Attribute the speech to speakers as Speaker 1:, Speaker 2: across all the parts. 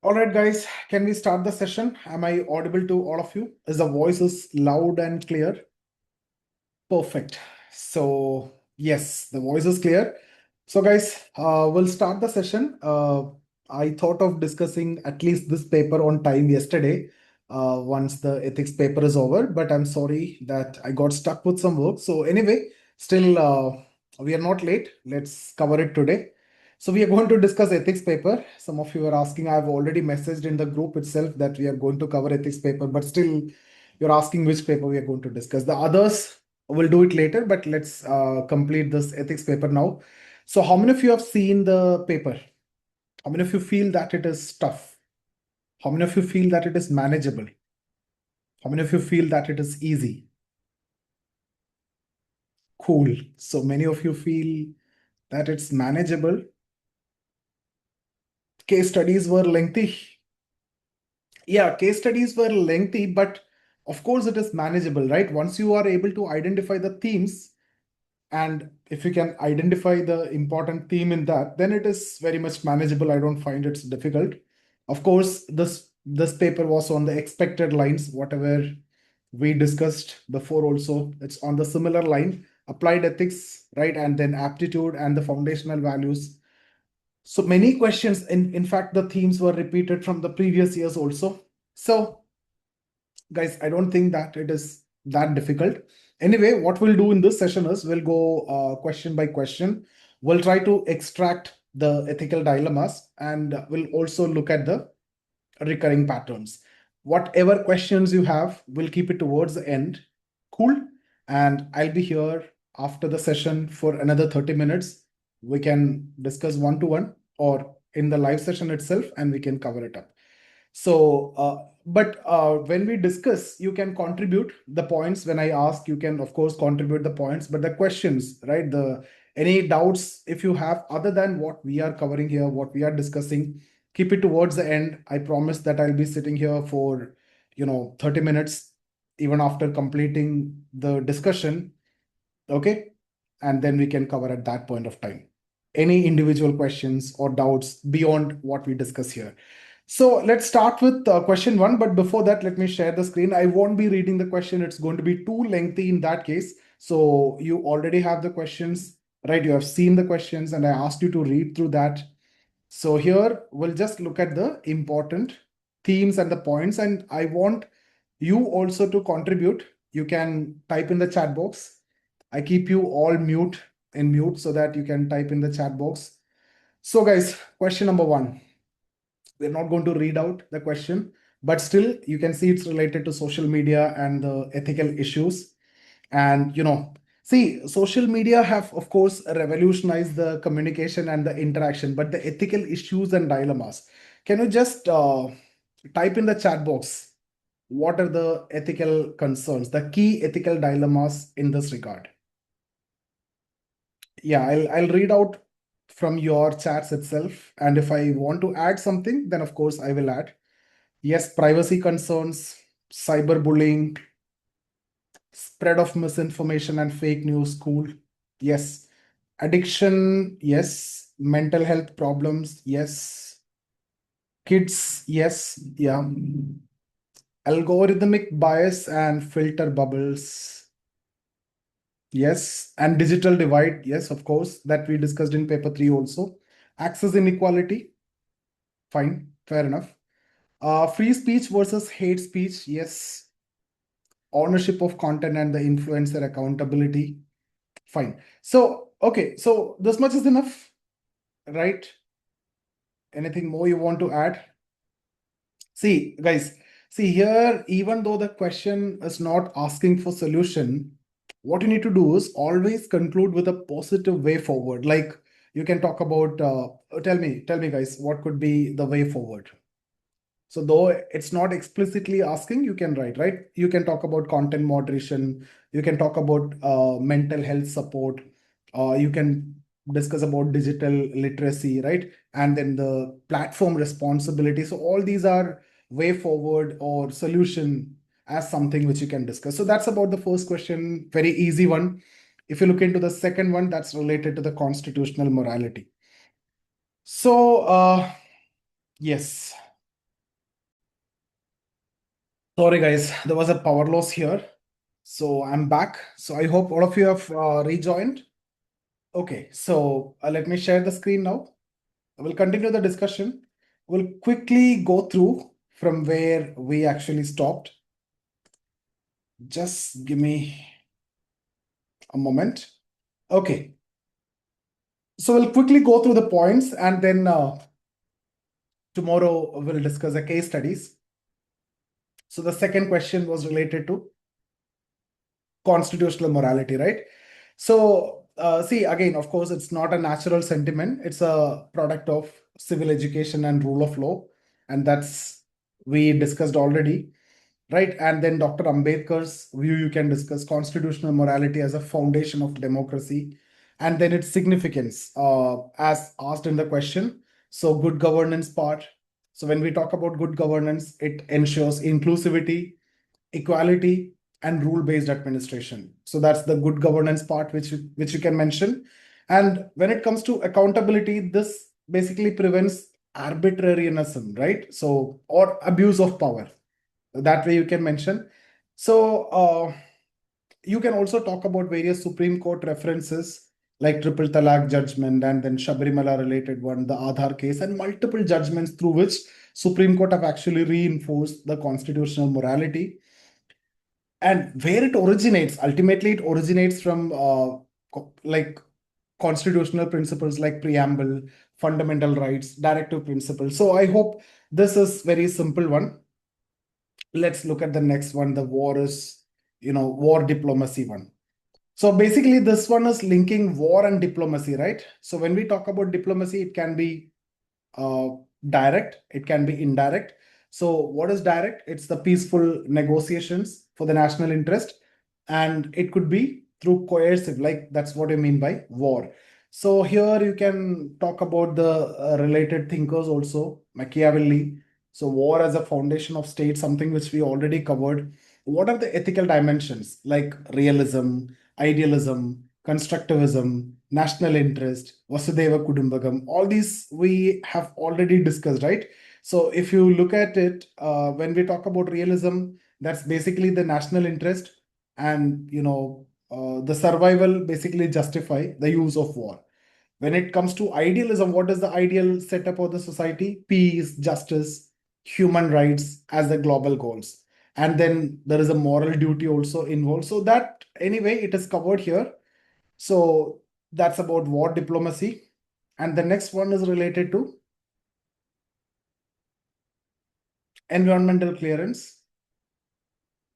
Speaker 1: All right, guys, can we start the session? Am I audible to all of you? Is the voice is loud and clear? Perfect. So yes, the voice is clear. So guys, we'll start the session. I thought of discussing at least this paper on time yesterday, once the ethics paper is over, but I'm sorry that I got stuck with some work. So anyway, still we are not late. Let's cover it today. So we are going to discuss ethics paper. Some of you are asking, I've already messaged in the group itself that we are going to cover ethics paper, but still you're asking which paper we are going to discuss. The others we'll do it later, but let's complete this ethics paper now. So how many of you have seen the paper? How many of you feel that it is tough? How many of you feel that it is manageable? How many of you feel that it is easy? Cool. So many of you feel that it's manageable. Case studies were lengthy. Yeah, case studies were lengthy, but of course it is manageable, right? Once you are able to identify the themes, and if you can identify the important theme in that, then it is very much manageable. I don't find it's difficult. Of course, this paper was on the expected lines, whatever we discussed before also. It's on the similar line, applied ethics, right? And then aptitude and the foundational values. So many questions, in fact, the themes were repeated from the previous years also. So guys, I don't think that it is that difficult. Anyway, what we'll do in this session is we'll go question by question. We'll try to extract the ethical dilemmas, and we'll also look at the recurring patterns. Whatever questions you have, we'll keep it towards the end. Cool. And I'll be here after the session for another 30 minutes. We can discuss one-to-one or in the live session itself, and we can cover it up. So, but when we discuss, you can contribute the points. When I ask, you can of course contribute the points, but the questions, right? The any doubts if you have other than what we are covering here, what we are discussing, keep it towards the end. I promise that I'll be sitting here for 30 minutes, even after completing the discussion. Okay, and then we can cover at that point of time any individual questions or doubts beyond what we discuss here. So let's start with question one. But before that, let me share the screen. I won't be reading the question. It's going to be too lengthy in that case. So you already have the questions, right? You have seen the questions and I asked you to read through that. So here we'll just look at the important themes and the points. And I want you also to contribute. You can type in the chat box. I keep you all mute so that you can type in the chat box. So guys, question number one. We're not going to read out the question, but still you can see it's related to social media and the ethical issues. And see, social media have of course revolutionized the communication and the interaction, but the ethical issues and dilemmas. Can you just type in the chat box? What are the ethical concerns, the key ethical dilemmas in this regard? Yeah, I'll read out from your chats itself. And if I want to add something, then of course I will add. Yes, privacy concerns, cyberbullying, spread of misinformation and fake news, cool. Yes. Addiction, yes. Mental health problems, yes. Kids, yes. Yeah. Algorithmic bias and filter bubbles, yes. And digital divide, yes, of course, that we discussed in paper 3 also. Access inequality, fine, fair enough. Free speech versus hate speech, yes. Ownership of content and the influencer accountability, fine. So, okay, so this much is enough, right? Anything more you want to add? See, guys, see here, even though the question is not asking for solution, what you need to do is always conclude with a positive way forward. Like you can talk about, tell me, guys, what could be the way forward? So though it's not explicitly asking, you can write, right? You can talk about content moderation. You can talk about mental health support. You can discuss about digital literacy, right? And then the platform responsibility. So all these are way forward or solution as something which you can discuss. So that's about the first question, very easy one. If you look into the second one, that's related to the constitutional morality. So yes. Sorry, guys, there was a power loss here. So I'm back. So I hope all of you have rejoined. Okay, so let me share the screen now. We'll continue the discussion. We'll quickly go through from where we actually stopped. Just give me a moment. Okay, so we'll quickly go through the points and then tomorrow we'll discuss the case studies. So the second question was related to constitutional morality, right? So, see, again, of course, it's not a natural sentiment. It's a product of civil education and rule of law. And that's we discussed already, right? And then Dr. Ambedkar's view, you can discuss constitutional morality as a foundation of democracy. And then its significance, as asked in the question. So, good governance part. So, when we talk about good governance, it ensures inclusivity, equality, and rule-based administration. So that's the good governance part, which you can mention. And when it comes to accountability, this basically prevents arbitrariness, right? So, or abuse of power. That way you can mention. So you can also talk about various Supreme Court references like Triple Talaq judgment and then Shabarimala related one, the Aadhaar case, and multiple judgments through which Supreme Court have actually reinforced the constitutional morality. And where it originates, ultimately it originates from like constitutional principles like preamble, fundamental rights, directive principles. So I hope this is very simple one. Let's look at the next one. The war diplomacy one. So basically this one is linking war and diplomacy, right? So when we talk about diplomacy, it can be uh, direct, it can be indirect. So, what is direct? It's the peaceful negotiations for the national interest, and it could be through coercive, like that's what I mean by war. So, here you can talk about the related thinkers also, Machiavelli. So, war as a foundation of state, something which we already covered. What are the ethical dimensions like realism, idealism, constructivism, national interest, Vasudeva Kudumbagam, all these we have already discussed, right? So if you look at it, when we talk about realism, that's basically the national interest and the survival basically justify the use of war. When it comes to idealism, what is the ideal setup of the society? Peace, justice, human rights as the global goals. And then there is a moral duty also involved. So that anyway, it is covered here. So that's about war diplomacy. And the next one is related to environmental clearance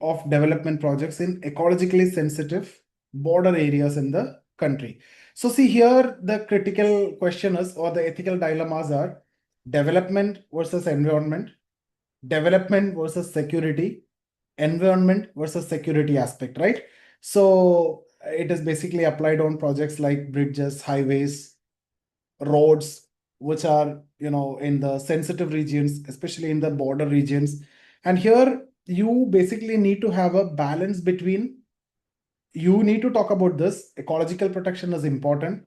Speaker 1: of development projects in ecologically sensitive border areas in the country. So see here, the critical question is, or the ethical dilemmas are development versus environment, development versus security, environment versus security aspect, right? So it is basically applied on projects like bridges, highways, roads, which are in the sensitive regions, especially in the border regions. And here you basically need to have a balance between, you need to talk about this ecological protection is important,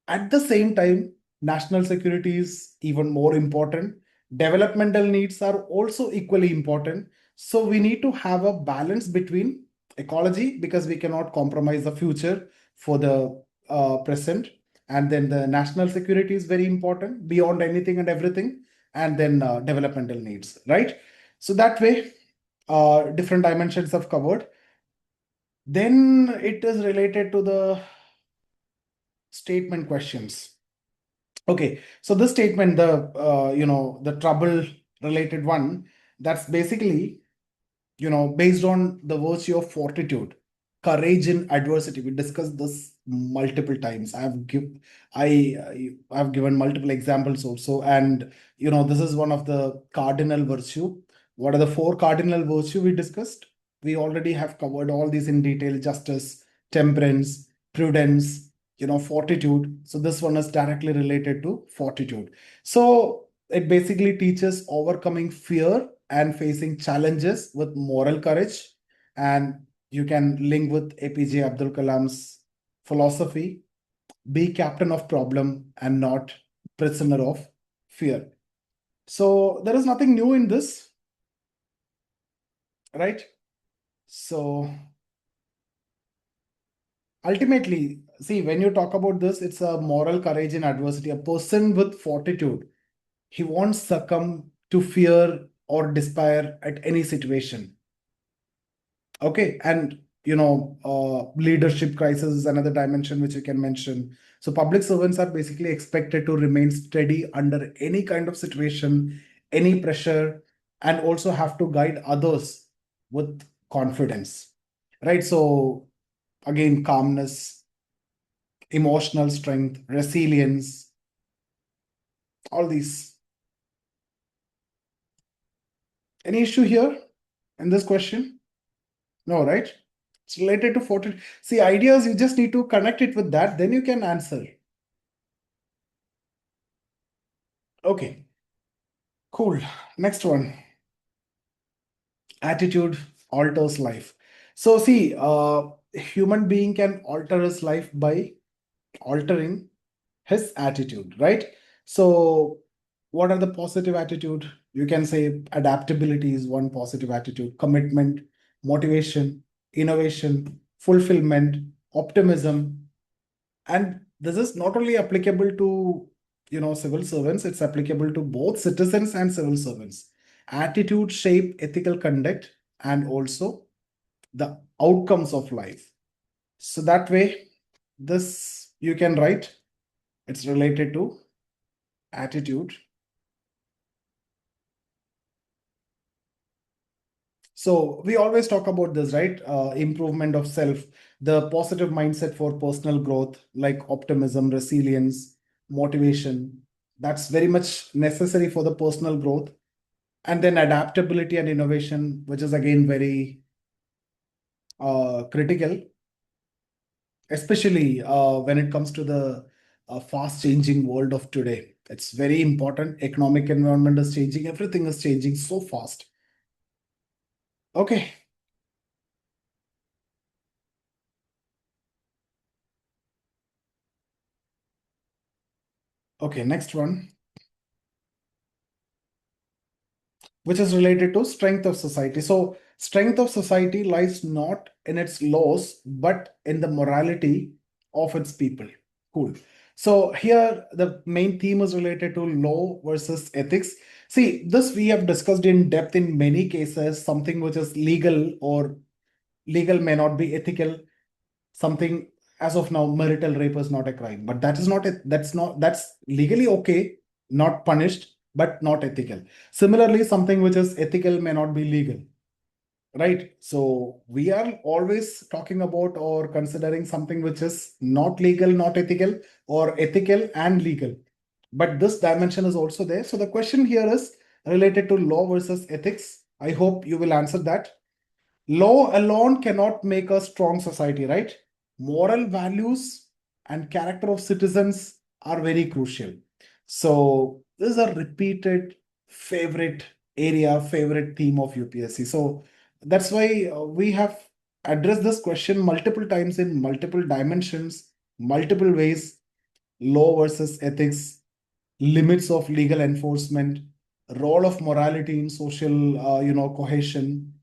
Speaker 1: at the same time, national security is even more important. Developmental needs are also equally important. So we need to have a balance between ecology, because we cannot compromise the future for the present. And then the national security is very important beyond anything and everything. And then developmental needs, right? So that way, different dimensions have covered. Then it is related to the statement questions. Okay, so this statement, the trouble related one, that's basically based on the virtue of fortitude, courage in adversity. We discussed this multiple times. I've given multiple examples also, and this is one of the cardinal virtue. What are the four cardinal virtue we discussed? We already have covered all these in detail: justice, temperance, prudence, fortitude. So this one is directly related to fortitude. So it basically teaches overcoming fear and facing challenges with moral courage. And you can link with APJ Abdul Kalam's philosophy: be captain of problem and not prisoner of fear. So there is nothing new in this. right? So ultimately, see, when you talk about this, it's a moral courage in adversity. A person with fortitude, he won't succumb to fear or despair at any situation. Okay, and leadership crisis is another dimension which you can mention. So public servants are basically expected to remain steady under any kind of situation, any pressure, and also have to guide others with confidence, right? So again, calmness, emotional strength, resilience, all these. Any issue here in this question? No, right? It's related to fortitude. See, ideas, you just need to connect it with that, then you can answer. Okay, cool. Next one. Attitude alters life. So see, human being can alter his life by altering his attitude, right? So what are the positive attitude? You can say adaptability is one positive attitude, commitment, motivation, innovation, fulfillment, optimism. And this is not only applicable to civil servants, it's applicable to both citizens and civil servants. Attitude shape ethical conduct and also the outcomes of life. So that way, this you can write, it's related to attitude. So we always talk about this, right? Improvement of self, the positive mindset for personal growth, like optimism, resilience, motivation. That's very much necessary for the personal growth. And then adaptability and innovation, which is again very critical, especially when it comes to the fast changing world of today. It's very important. Economic environment is changing. Everything is changing so fast. Okay. Okay. Next one, which is related to strength of society. So, strength of society lies not in its laws, but in the morality of its people. Cool. So, here the main theme is related to law versus ethics. See, this we have discussed in depth in many cases. Something which is legal or legal may not be ethical. Something as of now, marital rape is not a crime, but that is not it. That's legally okay, not punished, but not ethical. Similarly, something which is ethical may not be legal, right? So we are always talking about or considering something which is not legal, not ethical, or ethical and legal. But this dimension is also there. So the question here is related to law versus ethics. I hope you will answer that. Law alone cannot make a strong society, right? Moral values and character of citizens are very crucial. So, this is a repeated favorite area, favorite theme of UPSC. So, that's why we have addressed this question multiple times in multiple dimensions, multiple ways: law versus ethics, limits of legal enforcement, role of morality in social, cohesion.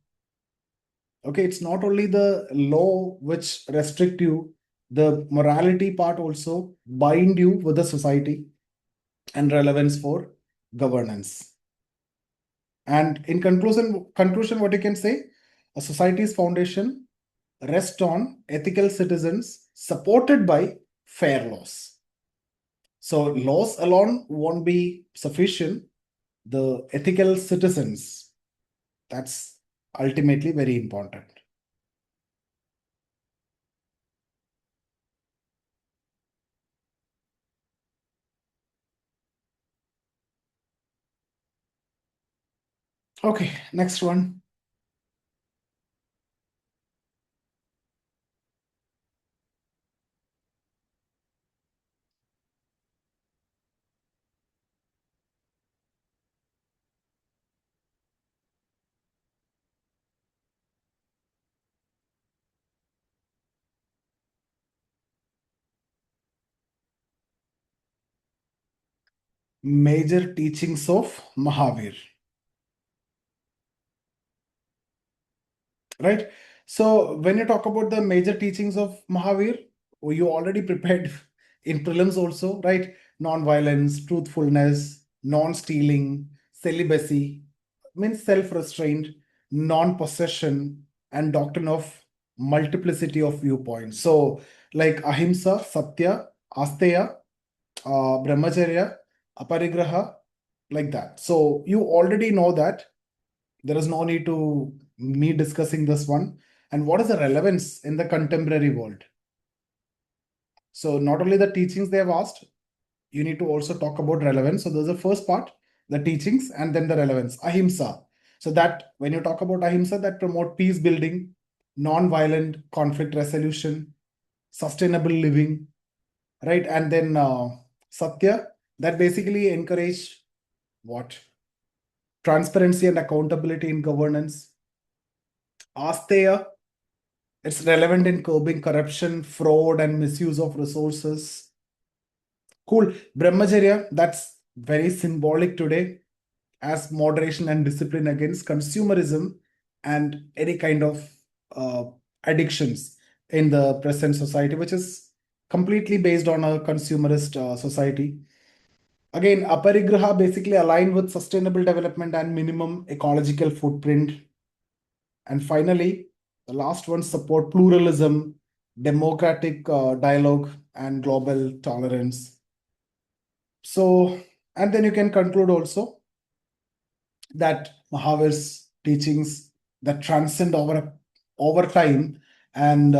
Speaker 1: Okay, it's not only the law which restrict you, the morality part also bind you with the society and relevance for governance. And in conclusion, what you can say, a society's foundation rests on ethical citizens supported by fair laws. So laws alone won't be sufficient. The ethical citizens, that's ultimately very important. Okay, next one. Major teachings of Mahavir. right? So when you talk about the major teachings of Mahavir, you already prepared in prelims also, right? Non-violence, truthfulness, non-stealing, celibacy, means self-restraint, non-possession, and doctrine of multiplicity of viewpoints. So like ahimsa, satya, asteya, brahmacharya, aparigraha, like that. So you already know that. There is no need to me discussing this one. And what is the relevance in the contemporary world? So not only the teachings they have asked, you need to also talk about relevance. So there's the first part, the teachings, and then the relevance. Ahimsa. So that when you talk about ahimsa, that promote peace building, non-violent conflict resolution, sustainable living, right? And then satya, that basically encourage what? Transparency and accountability in governance. Asteya, it's relevant in curbing corruption, fraud, and misuse of resources. Cool. Brahmacharya, that's very symbolic today as moderation and discipline against consumerism and any kind of uh, addictions in the present society, which is completely based on a consumerist society. Again, aparigraha basically aligned with sustainable development and minimum ecological footprint. And finally, the last one support pluralism, democratic dialogue, and global tolerance. So, and then you can conclude also that Mahavir's teachings that transcend over time, and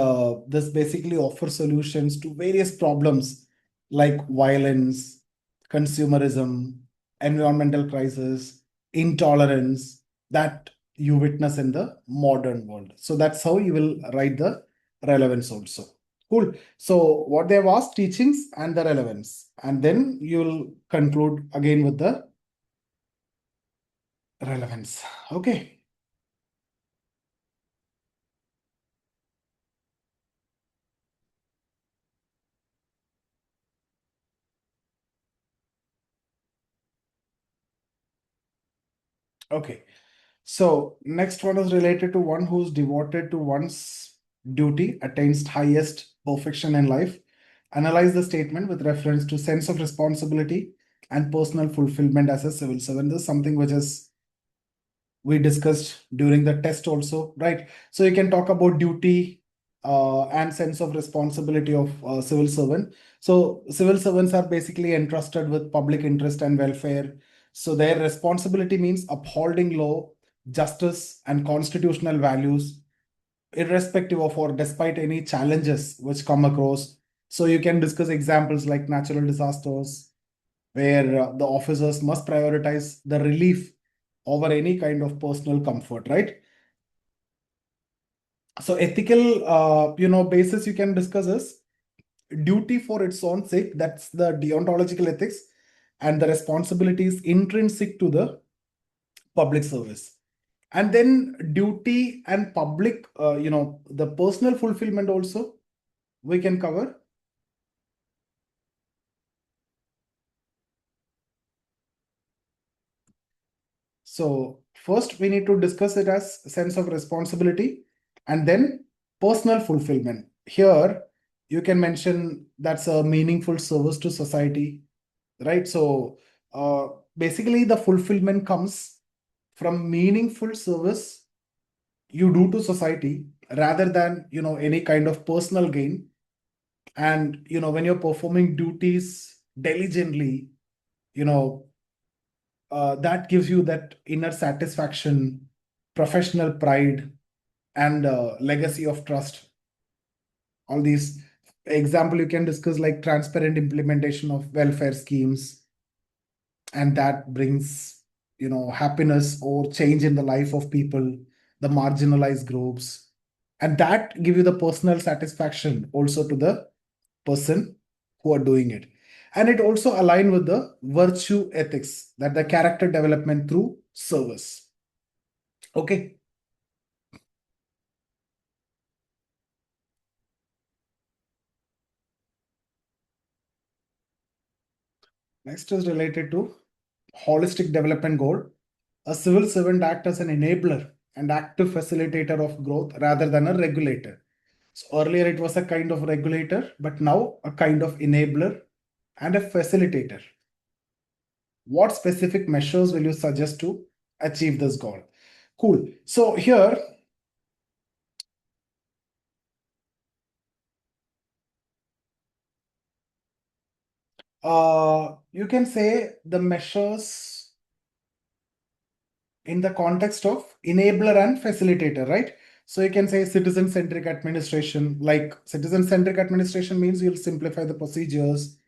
Speaker 1: this basically offers solutions to various problems like violence, consumerism, environmental crisis, intolerance that you witness in the modern world. So that's how you will write the relevance also. Cool. So what they have asked, teachings and the relevance, and then you'll conclude again with the relevance. Okay. Okay. So next one is related to one who's devoted to one's duty, attains highest perfection in life. Analyze the statement with reference to sense of responsibility and personal fulfillment as a civil servant. This is something which is we discussed during the test also, right? So you can talk about duty and sense of responsibility of civil servant. So civil servants are basically entrusted with public interest and welfare. So their responsibility means upholding law, justice, and constitutional values, irrespective of or despite any challenges which come across. So you can discuss examples like natural disasters, where the officers must prioritize the relief over any kind of personal comfort, right? So ethical, basis you can discuss is duty for its own sake. That's the deontological ethics, and the responsibility is intrinsic to the public service. And then duty and public, the personal fulfillment also we can cover. So first we need to discuss it as sense of responsibility and then personal fulfillment. Here you can mention that's a meaningful service to society, right? So uh, basically the fulfillment comes from meaningful service you do to society rather than any kind of personal gain. And when you're performing duties diligently, you know that gives you that inner satisfaction, professional pride, and legacy of trust. All these example you can discuss like transparent implementation of welfare schemes, and that brings happiness or change in the life of people, the marginalized groups, and that give you the personal satisfaction also to the person who are doing it. And it also align with the virtue ethics, that the character development through service. Okay. Next is related to holistic development goal. A civil servant act as an enabler and active facilitator of growth rather than a regulator. So earlier it was a kind of regulator, but now a kind of enabler and a facilitator. What specific measures will you suggest to achieve this goal? Cool. So here, you can say the measures in the context of enabler and facilitator, right? So you can say citizen-centric administration. Like citizen-centric administration means you'll simplify the procedures.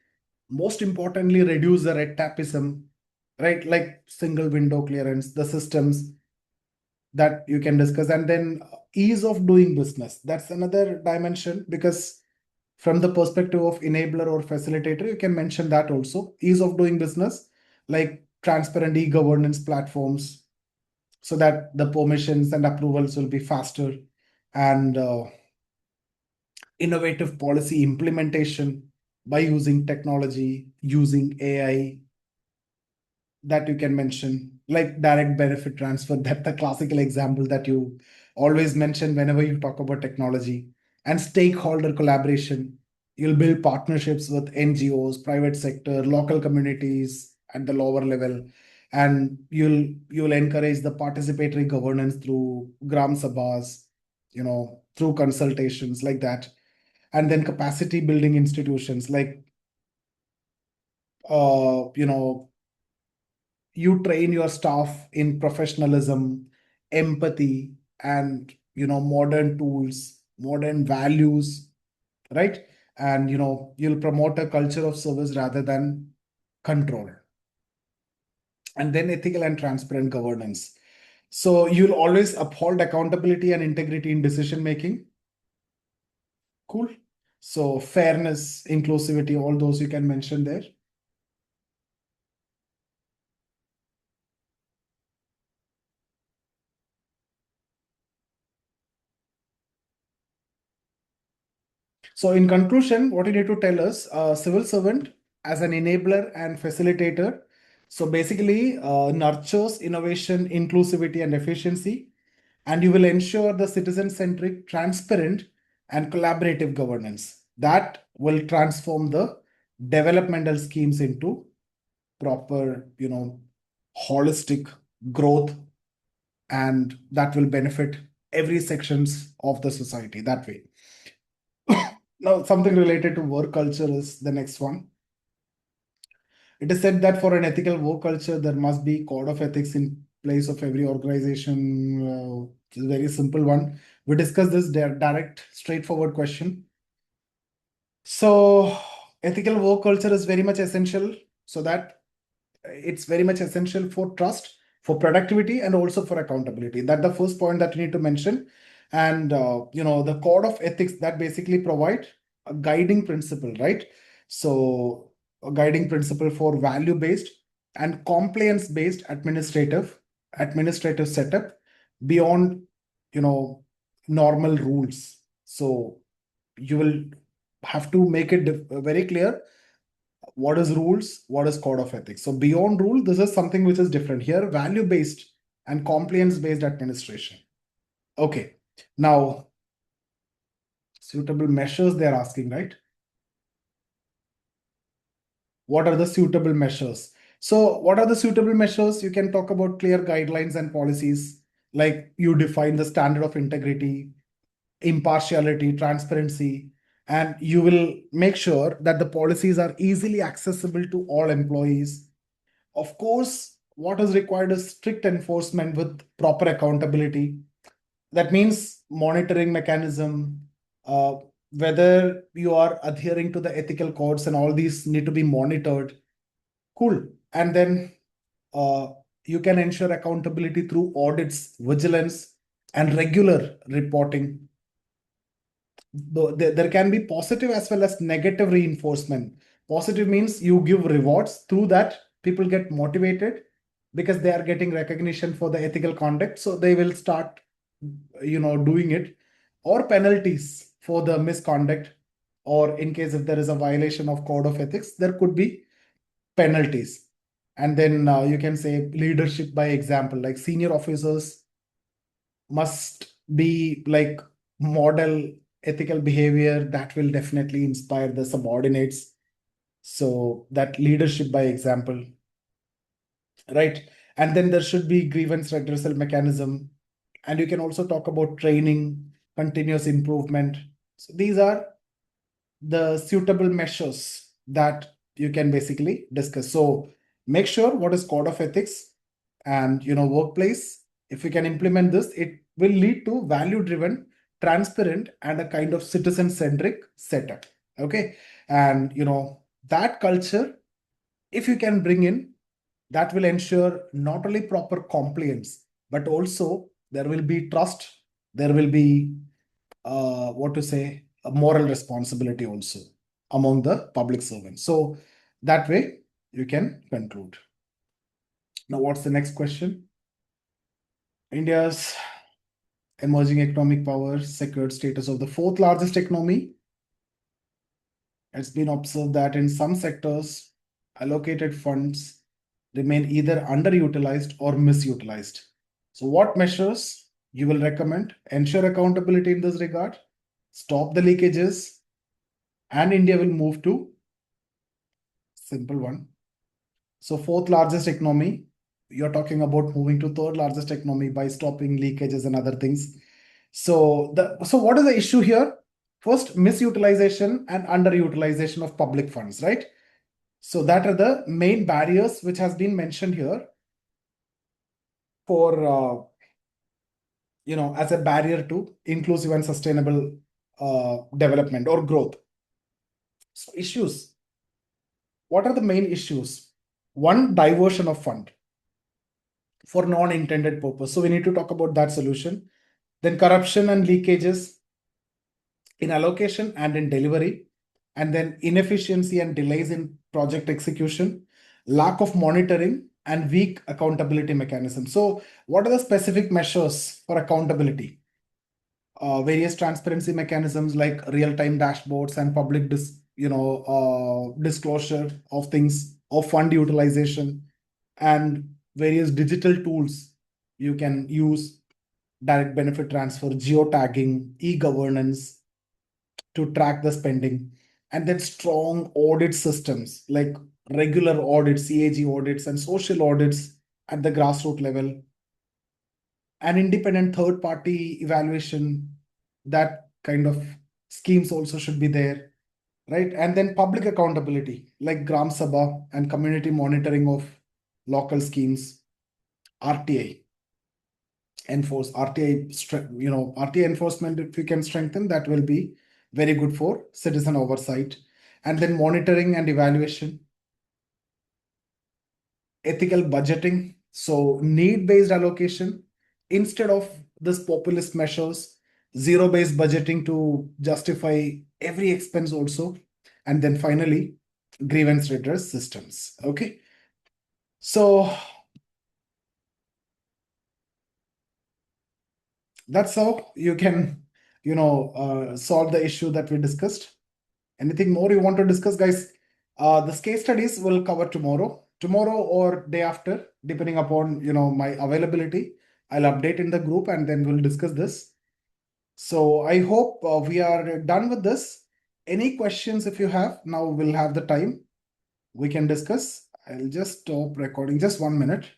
Speaker 1: Most importantly, reduce the red tapeism, right? Like single window clearance, the systems that you can discuss. And then ease of doing business. That's another dimension, because from the perspective of enabler or facilitator, you can mention that also. Ease of doing business, like transparent e-governance platforms, so that the permissions and approvals will be faster, and innovative policy implementation by using technology, using AI, that you can mention, like direct benefit transfer. That's the classical example that you always mention whenever you talk about technology. And stakeholder collaboration. You'll build partnerships with NGOs, private sector, local communities at the lower level, and you'll encourage the participatory governance through gram sabhas, through consultations like that. And then capacity building institutions, like you train your staff in professionalism, empathy, and modern tools, modern values, right? And you'll promote a culture of service rather than control. And then ethical and transparent governance. So you'll always uphold accountability and integrity in decision making. Cool. So fairness, inclusivity, all those you can mention there. So, in conclusion, what you need to tell us, civil servant as an enabler and facilitator. So, basically, nurtures innovation, inclusivity, and efficiency, and you will ensure the citizen centric, transparent, and collaborative governance that will transform the developmental schemes into proper, holistic growth, and that will benefit every sections of the society that way. Now, something related to work culture is the next one. It is said that for an ethical work culture, there must be code of ethics in place of every organization. It's a very simple one. We discussed this direct, straightforward question. So, ethical work culture is very much essential, so that it's very much essential for trust, for productivity, and also for accountability. That's the first point that you need to mention. And the code of ethics that basically provide a guiding principle, right? So a guiding principle for value based and compliance based administrative setup beyond you know normal rules. So you will have to make it very clear what is rules, what is code of ethics. So beyond rule, this is something which is different here, value based and compliance based administration. Okay, now suitable measures they're asking, right? What are the suitable measures? So what are the suitable measures? You can talk about clear guidelines and policies, like you define the standard of integrity, impartiality, transparency, and you will make sure that the policies are easily accessible to all employees. Of course, what is required is strict enforcement with proper accountability. That means monitoring mechanism, uh, whether you are adhering to the ethical codes, and all these need to be monitored. Cool. And then uh, you can ensure accountability through audits, vigilance, and regular reporting. There can be positive as well as negative reinforcement. Positive means you give rewards, through that people get motivated because they are getting recognition for the ethical conduct, so they will start doing it. Or penalties for the misconduct, or in case if there is a violation of code of ethics, there could be penalties. And then you can say leadership by example, like senior officers must be like model ethical behavior that will definitely inspire the subordinates. So that leadership by example, right? And then there should be grievance redressal mechanism. And you can also talk about training, continuous improvement. So these are the suitable measures that you can basically discuss. So make sure what is code of ethics and workplace. If you can implement this, it will lead to value driven, transparent, and a kind of citizen centric setup. Okay. And that culture, if you can bring in, that will ensure not only proper compliance, but also there will be trust, there will be what to say, a moral responsibility also among the public servants. So that way you can conclude. Now, what's the next question? India's emerging economic power, secured status of the fourth largest economy. It's been observed that in some sectors, allocated funds remain either underutilized or misutilized. So, what measures you will recommend? Ensure accountability in this regard, stop the leakages, and India will move to simple one. So, fourth largest economy, you're talking about moving to third largest economy by stopping leakages and other things. So, what is the issue here? First, misutilization and underutilization of public funds, right? So that are the main barriers which has been mentioned here for as a barrier to inclusive and sustainable development or growth. So issues. What are the main issues? One, diversion of fund for non-intended purpose. So we need to talk about that solution. Then corruption and leakages in allocation and in delivery, and then inefficiency and delays in project execution, lack of monitoring, and weak accountability mechanisms. So, what are the specific measures for accountability? Various transparency mechanisms like real-time dashboards and public disclosure of things, of fund utilization, and various digital tools you can use, direct benefit transfer, geotagging, e-governance, to track the spending, and then strong audit systems like regular audits, CAG audits, and social audits at the grassroots level, and independent third party evaluation. That kind of schemes also should be there, right? And then public accountability like Gram Sabha and community monitoring of local schemes, RTI RTI enforcement, if we can strengthen, that will be very good for citizen oversight. And then monitoring and evaluation, ethical budgeting, so need-based allocation instead of this populist measures, zero-based budgeting to justify every expense also. And then finally, grievance redress systems. Okay. So that's how you can, solve the issue that we discussed. Anything more you want to discuss, guys? This case studies will cover tomorrow or day after, depending upon my availability. I'll update in the group and then we'll discuss this. So I hope we are done with this. Any questions if you have, now we'll have the time. We can discuss. I'll just stop recording just 1 minute.